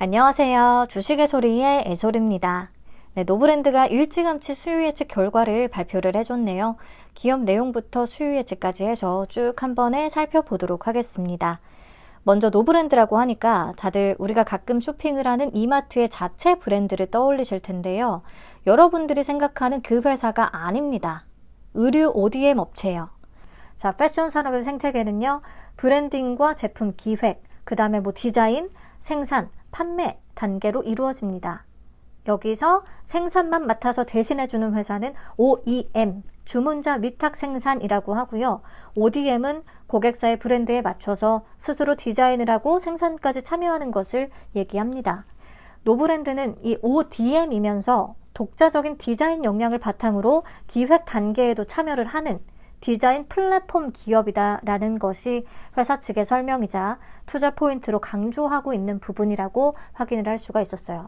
안녕하세요. 주식의 소리의 애솔입니다. 네, 노브랜드가 일찌감치 수요 예측 결과를 발표를 해줬네요. 기업 내용부터 수요 예측까지 해서 쭉 한 번에 살펴보도록 하겠습니다. 먼저 노브랜드라고 하니까 다들 우리가 가끔 쇼핑을 하는 이마트의 자체 브랜드를 떠올리실 텐데요. 여러분들이 생각하는 그 회사가 아닙니다. 의류 ODM 업체예요. 자, 패션 산업의 생태계는요, 브랜딩과 제품 기획, 그 다음에 디자인, 생산, 판매 단계로 이루어집니다. 여기서 생산만 맡아서 대신해주는 회사는 OEM, 주문자 위탁 생산이라고 하고요. ODM은 고객사의 브랜드에 맞춰서 스스로 디자인을 하고 생산까지 참여하는 것을 얘기합니다. 노브랜드는 이 ODM이면서 독자적인 디자인 역량을 바탕으로 기획 단계에도 참여를 하는 디자인 플랫폼 기업이다라는 것이 회사 측의 설명이자 투자 포인트로 강조하고 있는 부분이라고 확인을 할 수가 있었어요.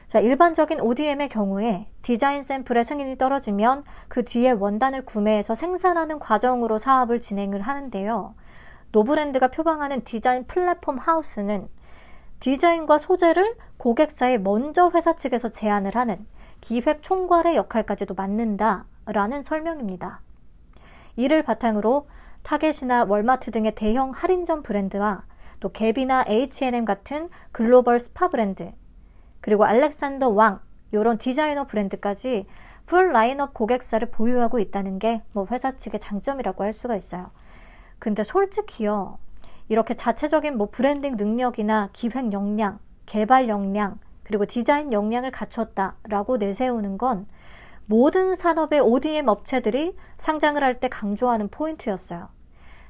자, 일반적인 ODM의 경우에 디자인 샘플의 승인이 떨어지면 그 뒤에 원단을 구매해서 생산하는 과정으로 사업을 진행을 하는데요. 노브랜드가 표방하는 디자인 플랫폼 하우스는 디자인과 소재를 고객사에 먼저 회사 측에서 제안을 하는 기획 총괄의 역할까지도 맡는다라는 설명입니다. 이를 바탕으로 타겟이나 월마트 등의 대형 할인점 브랜드와 또 갭이나 H&M 같은 글로벌 스파 브랜드, 그리고 알렉산더 왕 이런 디자이너 브랜드까지 풀 라인업 고객사를 보유하고 있다는 게 회사 측의 장점이라고 할 수가 있어요. 근데 솔직히요, 이렇게 자체적인 브랜딩 능력이나 기획 역량, 개발 역량, 그리고 디자인 역량을 갖췄다라고 내세우는 건 모든 산업의 ODM 업체들이 상장을 할 때 강조하는 포인트였어요.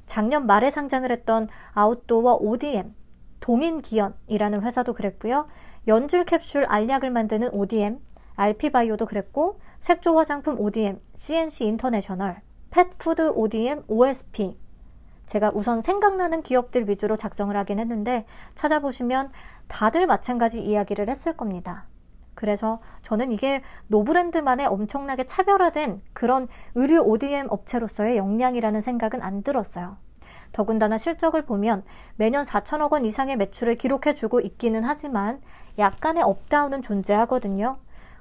작년 말에 상장을 했던 아웃도어 ODM, 동인기현이라는 회사도 그랬고요. 연질 캡슐 알약을 만드는 ODM, RP바이오도 그랬고, 색조 화장품 ODM, CNC 인터내셔널, 펫푸드 ODM, OSP. 제가 우선 생각나는 기업들 위주로 작성을 하긴 했는데 찾아보시면 다들 마찬가지 이야기를 했을 겁니다. 그래서 저는 이게 노브랜드만의 엄청나게 차별화된 그런 의류 ODM 업체로서의 역량이라는 생각은 안 들었어요. 더군다나 실적을 보면 매년 4천억 원 이상의 매출을 기록해주고 있기는 하지만 약간의 업다운은 존재하거든요.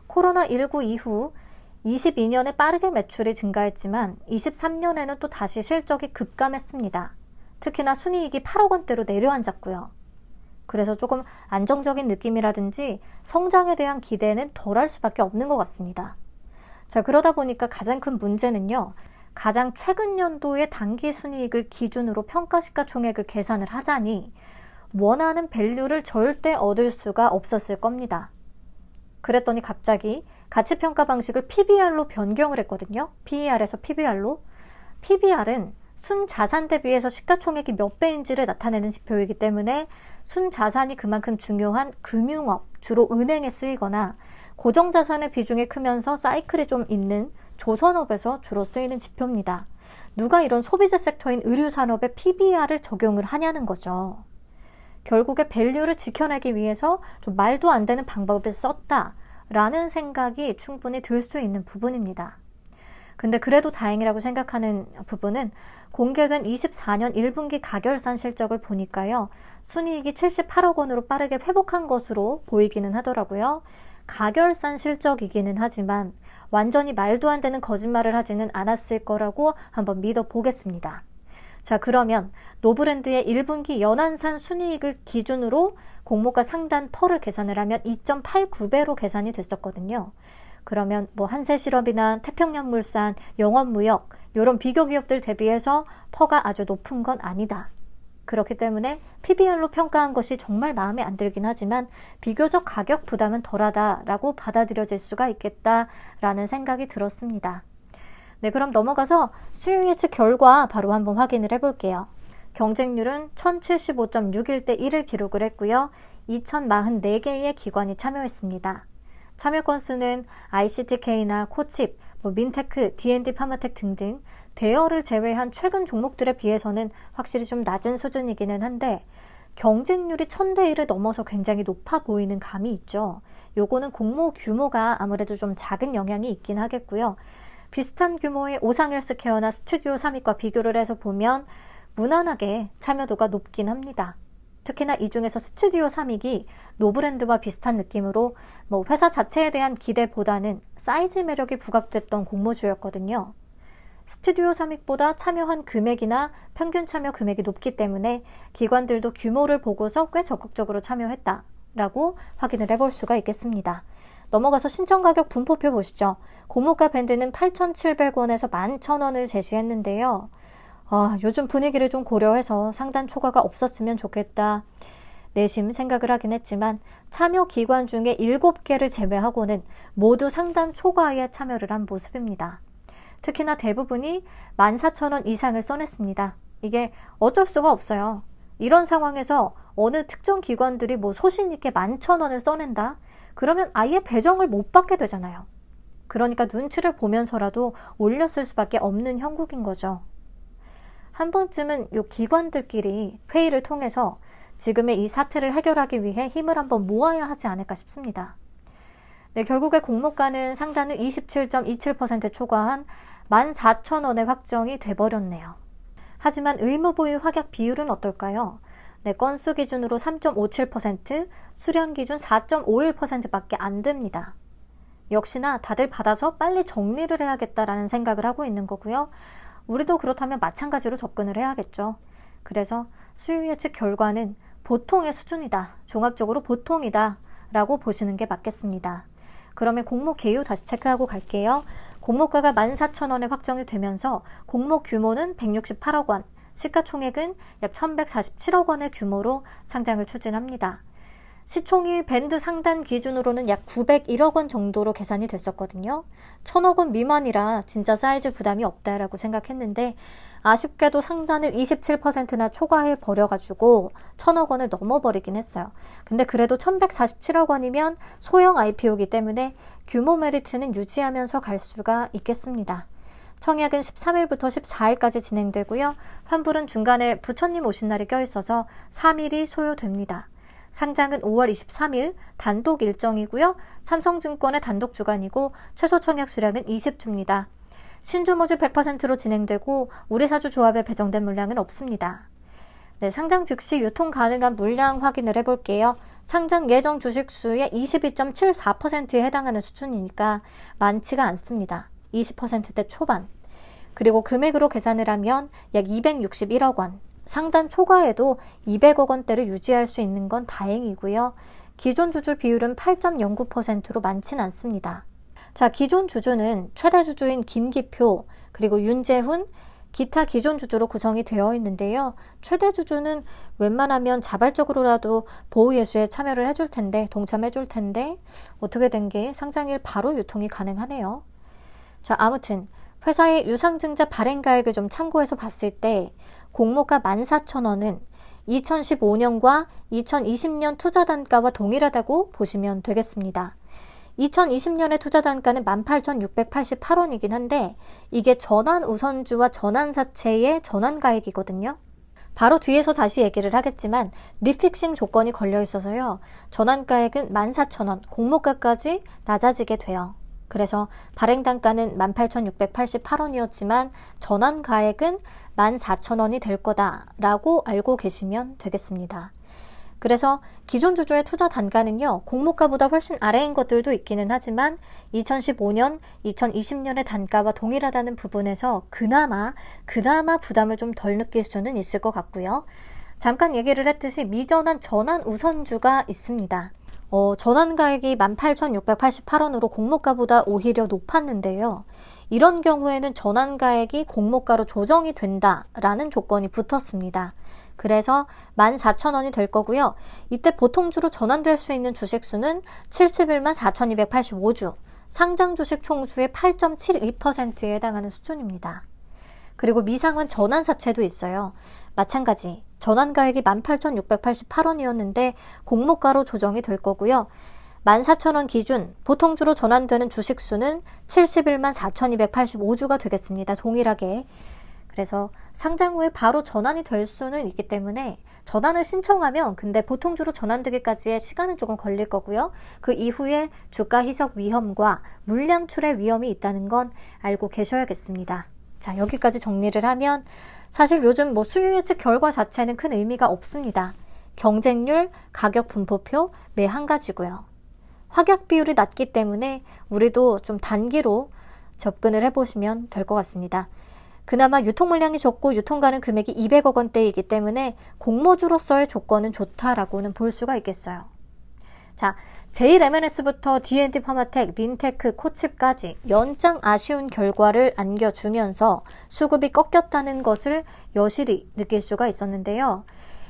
코로나19 이후 22년에 빠르게 매출이 증가했지만 23년에는 또 다시 실적이 급감했습니다. 특히나 순이익이 8억 원대로 내려앉았고요. 그래서 조금 안정적인 느낌이라든지 성장에 대한 기대는 덜할 수밖에 없는 것 같습니다. 자, 그러다 보니까 가장 큰 문제는요, 가장 최근 연도의 단기 순이익을 기준으로 평가시가총액을 계산을 하자니 원하는 밸류를 절대 얻을 수가 없었을 겁니다. 그랬더니 갑자기 가치평가 방식을 PBR로 변경을 했거든요. PER에서 PBR로. PBR은 순자산 대비해서 시가총액이 몇 배인지를 나타내는 지표이기 때문에 순자산이 그만큼 중요한 금융업, 주로 은행에 쓰이거나 고정자산의 비중이 크면서 사이클이 좀 있는 조선업에서 주로 쓰이는 지표입니다. 누가 이런 소비재 섹터인 의류산업에 PBR을 적용을 하냐는 거죠. 결국에 밸류를 지켜내기 위해서 좀 말도 안 되는 방법을 썼다라는 생각이 충분히 들 수 있는 부분입니다. 근데 그래도 다행이라고 생각하는 부분은 공개된 24년 1분기 가결산 실적을 보니까요, 순이익이 78억 원으로 빠르게 회복한 것으로 보이기는 하더라고요. 가결산 실적이기는 하지만 완전히 말도 안 되는 거짓말을 하지는 않았을 거라고 한번 믿어보겠습니다. 자, 그러면 노브랜드의 1분기 연환산 순이익을 기준으로 공모가 상단 펄을 계산을 하면 2.89배로 계산이 됐었거든요. 그러면 한세실업이나 태평양물산, 영업무역 이런 비교 기업들 대비해서 퍼가 아주 높은 건 아니다. 그렇기 때문에 PBR로 평가한 것이 정말 마음에 안 들긴 하지만 비교적 가격 부담은 덜하다라고 받아들여질 수가 있겠다라는 생각이 들었습니다. 네, 그럼 넘어가서 수요 예측 결과 바로 한번 확인을 해볼게요. 경쟁률은 1075.61대 1을 기록을 했고요. 2044개의 기관이 참여했습니다. 참여 건수는 ICTK나 코칩, 민테크, D&D 파마텍 등등 대여를 제외한 최근 종목들에 비해서는 확실히 좀 낮은 수준이기는 한데 경쟁률이 1000대 1을 넘어서 굉장히 높아 보이는 감이 있죠. 요거는 공모 규모가 아무래도 좀 작은 영향이 있긴 하겠고요. 비슷한 규모의 오상헬스케어나 스튜디오 3위과 비교를 해서 보면 무난하게 참여도가 높긴 합니다. 특히나 이 중에서 스튜디오 사믹이 노브랜드와 비슷한 느낌으로 회사 자체에 대한 기대보다는 사이즈 매력이 부각됐던 공모주였거든요. 스튜디오 사믹보다 참여한 금액이나 평균 참여 금액이 높기 때문에 기관들도 규모를 보고서 꽤 적극적으로 참여했다라고 확인을 해볼 수가 있겠습니다. 넘어가서 신청 가격 분포표 보시죠. 공모가 밴드는 8,700원에서 11,000원을 제시했는데요. 요즘 분위기를 좀 고려해서 상단 초과가 없었으면 좋겠다. 내심 생각을 하긴 했지만 참여 기관 중에 7개를 제외하고는 모두 상단 초과에 참여를 한 모습입니다. 특히나 대부분이 14,000원 이상을 써냈습니다. 이게 어쩔 수가 없어요. 이런 상황에서 어느 특정 기관들이 소신 있게 11,000원을 써낸다? 그러면 아예 배정을 못 받게 되잖아요. 그러니까 눈치를 보면서라도 올렸을 수밖에 없는 형국인 거죠. 한 번쯤은 이 기관들끼리 회의를 통해서 지금의 이 사태를 해결하기 위해 힘을 한번 모아야 하지 않을까 싶습니다. 네, 결국에 공모가는 상단을 27.27% 초과한 14,000원에 확정이 돼버렸네요. 하지만 의무보유 확약 비율은 어떨까요? 네, 건수 기준으로 3.57%, 수량 기준 4.51%밖에 안 됩니다. 역시나 다들 받아서 빨리 정리를 해야겠다라는 생각을 하고 있는 거고요. 우리도 그렇다면 마찬가지로 접근을 해야겠죠. 그래서 수요 예측 결과는 보통의 수준이다, 종합적으로 보통이다 라고 보시는 게 맞겠습니다. 그러면 공모 개요 다시 체크하고 갈게요. 공모가가 14,000원에 확정이 되면서 공모 규모는 168억 원, 시가총액은 약 1,147억 원의 규모로 상장을 추진합니다. 시총이 밴드 상단 기준으로는 약 901억 원 정도로 계산이 됐었거든요. 1,000억 원 미만이라 진짜 사이즈 부담이 없다라고 생각했는데 아쉽게도 상단을 27%나 초과해 버려가지고 1,000억 원을 넘어버리긴 했어요. 근데 그래도 1,147억 원이면 소형 IPO이기 때문에 규모 메리트는 유지하면서 갈 수가 있겠습니다. 청약은 13일부터 14일까지 진행되고요. 환불은 중간에 부처님 오신 날이 껴있어서 3일이 소요됩니다. 상장은 5월 23일 단독 일정이고요. 삼성증권의 단독 주관이고 최소 청약 수량은 20주입니다. 신주 모집 100%로 진행되고 우리사주 조합에 배정된 물량은 없습니다. 네, 상장 즉시 유통 가능한 물량 확인을 해볼게요. 상장 예정 주식 수의 22.74%에 해당하는 수준이니까 많지가 않습니다. 20%대 초반. 그리고 금액으로 계산을 하면 약 261억 원. 상단 초과에도 200억 원대를 유지할 수 있는 건 다행이고요. 기존 주주 비율은 8.09%로 많진 않습니다. 자, 기존 주주는 최대 주주인 김기표, 그리고 윤재훈, 기타 기존 주주로 구성이 되어 있는데요. 최대 주주는 웬만하면 자발적으로라도 보호예수에 참여를 해줄 텐데, 동참해줄 텐데 어떻게 된 게 상장일 바로 유통이 가능하네요. 자, 아무튼 회사의 유상증자 발행가액을 좀 참고해서 봤을 때 공모가 14,000원은 2015년과 2020년 투자 단가와 동일하다고 보시면 되겠습니다. 2020년의 투자 단가는 18,688원이긴 한데 이게 전환 우선주와 전환사채의 전환가액이거든요. 바로 뒤에서 다시 얘기를 하겠지만 리픽싱 조건이 걸려 있어서요. 전환가액은 14,000원, 공모가까지 낮아지게 돼요. 그래서 발행 단가는 18,688원이었지만 전환가액은 14,000원이 될 거다라고 알고 계시면 되겠습니다. 그래서 기존 주주의 투자 단가는요. 공모가보다 훨씬 아래인 것들도 있기는 하지만 2015년, 2020년의 단가와 동일하다는 부분에서 그나마 부담을 좀 덜 느낄 수는 있을 것 같고요. 잠깐 얘기를 했듯이 미전환 전환 우선주가 있습니다. 전환가액이 18,688원으로 공모가보다 오히려 높았는데요. 이런 경우에는 전환가액이 공모가로 조정이 된다라는 조건이 붙었습니다. 그래서 14,000원이 될 거고요. 이때 보통주로 전환될 수 있는 주식수는 71만 4,285주, 상장 주식 총수의 8.72%에 해당하는 수준입니다. 그리고 미상환 전환사채도 있어요. 마찬가지 전환가액이 18,688원이었는데 공모가로 조정이 될 거고요. 14,000원 기준 보통주로 전환되는 주식수는 71만 4,285주가 되겠습니다. 동일하게. 그래서 상장 후에 바로 전환이 될 수는 있기 때문에 전환을 신청하면 근데 보통주로 전환되기까지의 시간은 조금 걸릴 거고요. 그 이후에 주가 희석 위험과 물량 출회 위험이 있다는 건 알고 계셔야겠습니다. 자, 여기까지 정리를 하면 사실 요즘 수요 예측 결과 자체는 큰 의미가 없습니다. 경쟁률, 가격 분포표 매 한 가지고요. 확약 비율이 낮기 때문에 우리도 좀 단기로 접근을 해보시면 될 것 같습니다. 그나마 유통 물량이 적고 유통 가능 금액이 200억 원대이기 때문에 공모주로서의 조건은 좋다라고는 볼 수가 있겠어요. 자, 제일MNS부터 D&D 파마텍, 민테크, 코칩까지 연장 아쉬운 결과를 안겨주면서 수급이 꺾였다는 것을 여실히 느낄 수가 있었는데요.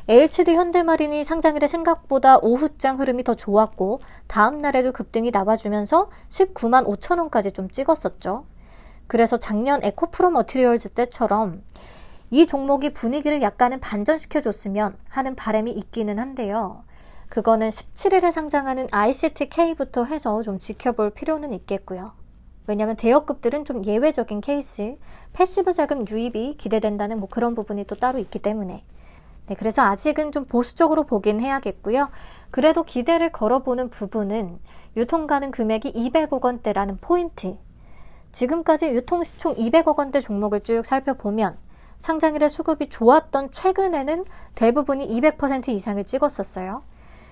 LCD 현대마린이 상장일에 생각보다 오후장 흐름이 더 좋았고 다음 날에도 급등이 나와주면서 19만 5천 원까지 좀 찍었었죠. 그래서 작년 에코프로 머티리얼즈 때처럼 이 종목이 분위기를 약간은 반전시켜줬으면 하는 바람이 있기는 한데요. 그거는 17일에 상장하는 ICTK부터 해서 좀 지켜볼 필요는 있겠고요. 왜냐하면 대여급들은 좀 예외적인 케이스, 패시브 자금 유입이 기대된다는 뭐 그런 부분이 또 따로 있기 때문에 네, 그래서 아직은 좀 보수적으로 보긴 해야겠고요. 그래도 기대를 걸어보는 부분은 유통 가능 금액이 200억 원대라는 포인트. 지금까지 유통시총 200억 원대 종목을 쭉 살펴보면 상장일에 수급이 좋았던 최근에는 대부분이 200% 이상을 찍었었어요.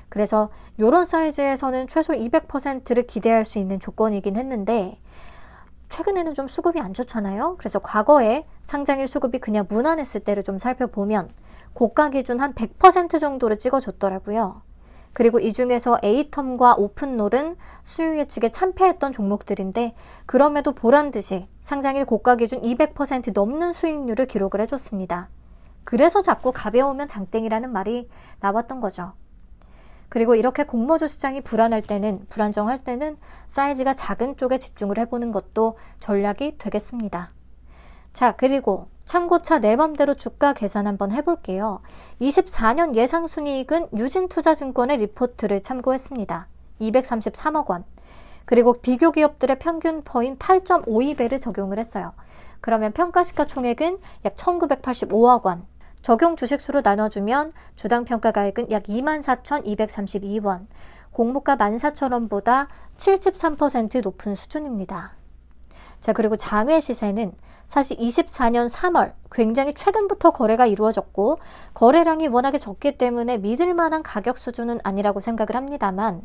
그래서 이런 사이즈에서는 최소 200%를 기대할 수 있는 조건이긴 했는데 최근에는 좀 수급이 안 좋잖아요. 그래서 과거에 상장일 수급이 그냥 무난했을 때를 좀 살펴보면 고가 기준 한 100% 정도를 찍어줬더라고요. 그리고 이 중에서 에이텀과 오픈롤은 수요 예측에 참패했던 종목들인데 그럼에도 보란듯이 상장일 고가 기준 200% 넘는 수익률을 기록을 해줬습니다. 그래서 자꾸 가벼우면 장땡이라는 말이 나왔던 거죠. 그리고 이렇게 공모주 시장이 불안정할 때는 사이즈가 작은 쪽에 집중을 해보는 것도 전략이 되겠습니다. 자, 그리고 참고차 내 맘대로 주가 계산 한번 해볼게요. 24년 예상순이익은 유진투자증권의 리포트를 참고했습니다. 233억 원. 그리고 비교 기업들의 평균 퍼인 8.52배를 적용을 했어요. 그러면 평가시가총액은 약 1985억 원. 적용 주식수로 나눠주면 주당 평가가액은 약 24,232원. 공모가 14,000원보다 73% 높은 수준입니다. 자, 그리고 장외 시세는 사실 24년 3월 굉장히 최근부터 거래가 이루어졌고 거래량이 워낙에 적기 때문에 믿을 만한 가격 수준은 아니라고 생각을 합니다만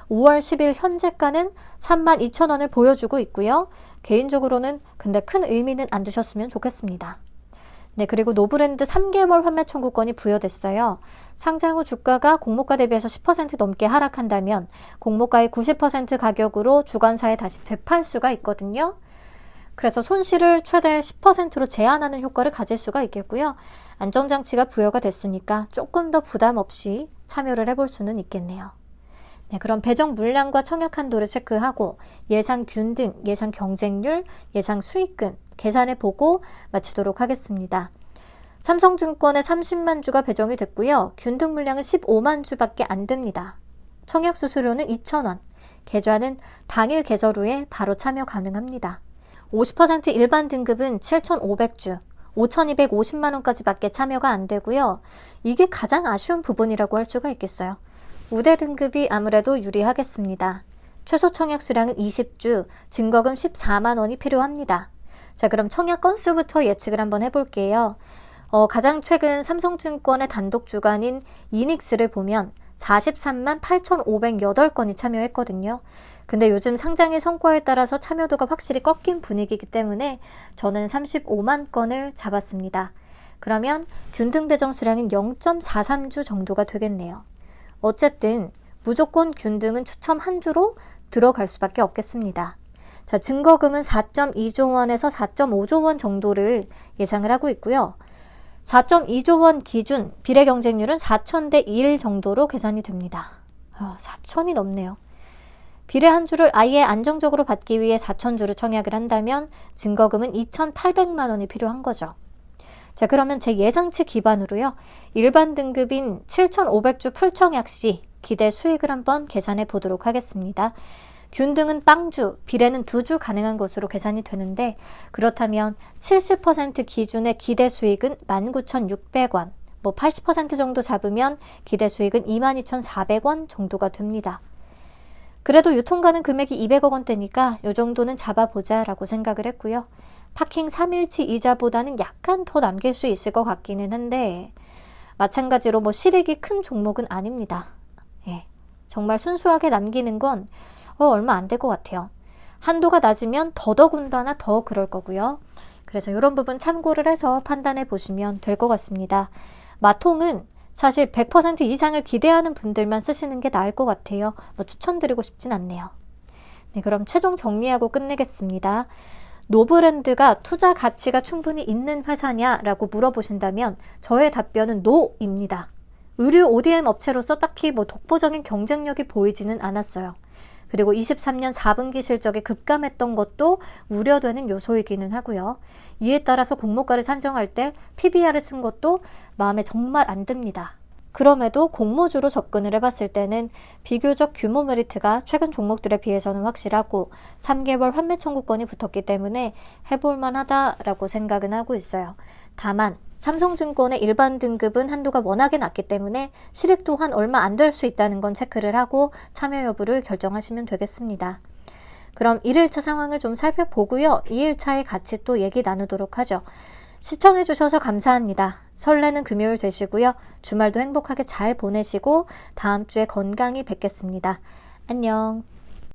5월 10일 현재가는 32,000원을 보여주고 있고요. 개인적으로는 근데 큰 의미는 안 두셨으면 좋겠습니다. 네, 그리고 노브랜드 3개월 환매 청구권이 부여됐어요. 상장 후 주가가 공모가 대비해서 10% 넘게 하락한다면 공모가의 90% 가격으로 주관사에 다시 되팔 수가 있거든요. 그래서 손실을 최대 10%로 제한하는 효과를 가질 수가 있겠고요. 안전장치가 부여가 됐으니까 조금 더 부담 없이 참여를 해볼 수는 있겠네요. 네, 그럼 배정 물량과 청약 한도를 체크하고 예상 균등, 예상 경쟁률, 예상 수익금 계산해보고 마치도록 하겠습니다. 삼성증권에 30만 주가 배정이 됐고요. 균등 물량은 15만 주밖에 안 됩니다. 청약 수수료는 2,000원, 계좌는 당일 개설 후에 바로 참여 가능합니다. 50% 일반 등급은 7,500주, 5,250만 원까지밖에 참여가 안 되고요. 이게 가장 아쉬운 부분이라고 할 수가 있겠어요. 우대 등급이 아무래도 유리하겠습니다. 최소 청약 수량은 20주, 증거금 14만 원이 필요합니다. 자, 그럼 청약 건수부터 예측을 한번 해볼게요. 가장 최근 삼성증권의 단독 주간인 이닉스를 보면 43만 8,508건이 참여했거든요. 근데 요즘 상장일 성과에 따라서 참여도가 확실히 꺾인 분위기이기 때문에 저는 35만 건을 잡았습니다. 그러면 균등 배정 수량은 0.43주 정도가 되겠네요. 어쨌든 무조건 균등은 추첨 한 주로 들어갈 수밖에 없겠습니다. 자, 증거금은 4.2조 원에서 4.5조 원 정도를 예상을 하고 있고요. 4.2조 원 기준 비례 경쟁률은 4,000대 1 정도로 계산이 됩니다. 4,000이 넘네요. 비례 한 주를 아예 안정적으로 받기 위해 4,000주를 청약을 한다면 증거금은 2,800만 원이 필요한 거죠. 자, 그러면 제 예상치 기반으로요. 일반 등급인 7,500주 풀청약 시 기대 수익을 한번 계산해 보도록 하겠습니다. 균등은 빵주, 비례는 2주 가능한 것으로 계산이 되는데 그렇다면 70% 기준의 기대 수익은 19,600원, 80% 정도 잡으면 기대 수익은 22,400원 정도가 됩니다. 그래도 유통 가능 금액이 200억 원대니까 이 정도는 잡아보자 라고 생각을 했고요. 파킹 3일치 이자보다는 약간 더 남길 수 있을 것 같기는 한데 마찬가지로 뭐 실익이 큰 종목은 아닙니다. 예, 정말 순수하게 남기는 건 얼마 안 될 것 같아요. 한도가 낮으면 더더군다나 더 그럴 거고요. 그래서 이런 부분 참고를 해서 판단해 보시면 될 것 같습니다. 마통은 사실 100% 이상을 기대하는 분들만 쓰시는 게 나을 것 같아요. 뭐 추천드리고 싶진 않네요. 네, 그럼 최종 정리하고 끝내겠습니다. 노브랜드가 투자 가치가 충분히 있는 회사냐라고 물어보신다면 저의 답변은 NO입니다. 의류 ODM 업체로서 딱히 뭐 독보적인 경쟁력이 보이지는 않았어요. 그리고 23년 4분기 실적이 급감했던 것도 우려되는 요소이기는 하고요. 이에 따라서 공모가를 산정할 때 PBR을 쓴 것도 마음에 정말 안 듭니다. 그럼에도 공모주로 접근을 해봤을 때는 비교적 규모 메리트가 최근 종목들에 비해서는 확실하고 3개월 환매 청구권이 붙었기 때문에 해볼만 하다라고 생각은 하고 있어요. 다만 삼성증권의 일반 등급은 한도가 워낙에 낮기 때문에 실익 또한 얼마 안 될 수 있다는 건 체크를 하고 참여 여부를 결정하시면 되겠습니다. 그럼 1일차 상황을 좀 살펴보고요. 2일차의 같이 또 얘기 나누도록 하죠. 시청해주셔서 감사합니다. 설레는 금요일 되시고요. 주말도 행복하게 잘 보내시고 다음 주에 건강히 뵙겠습니다. 안녕.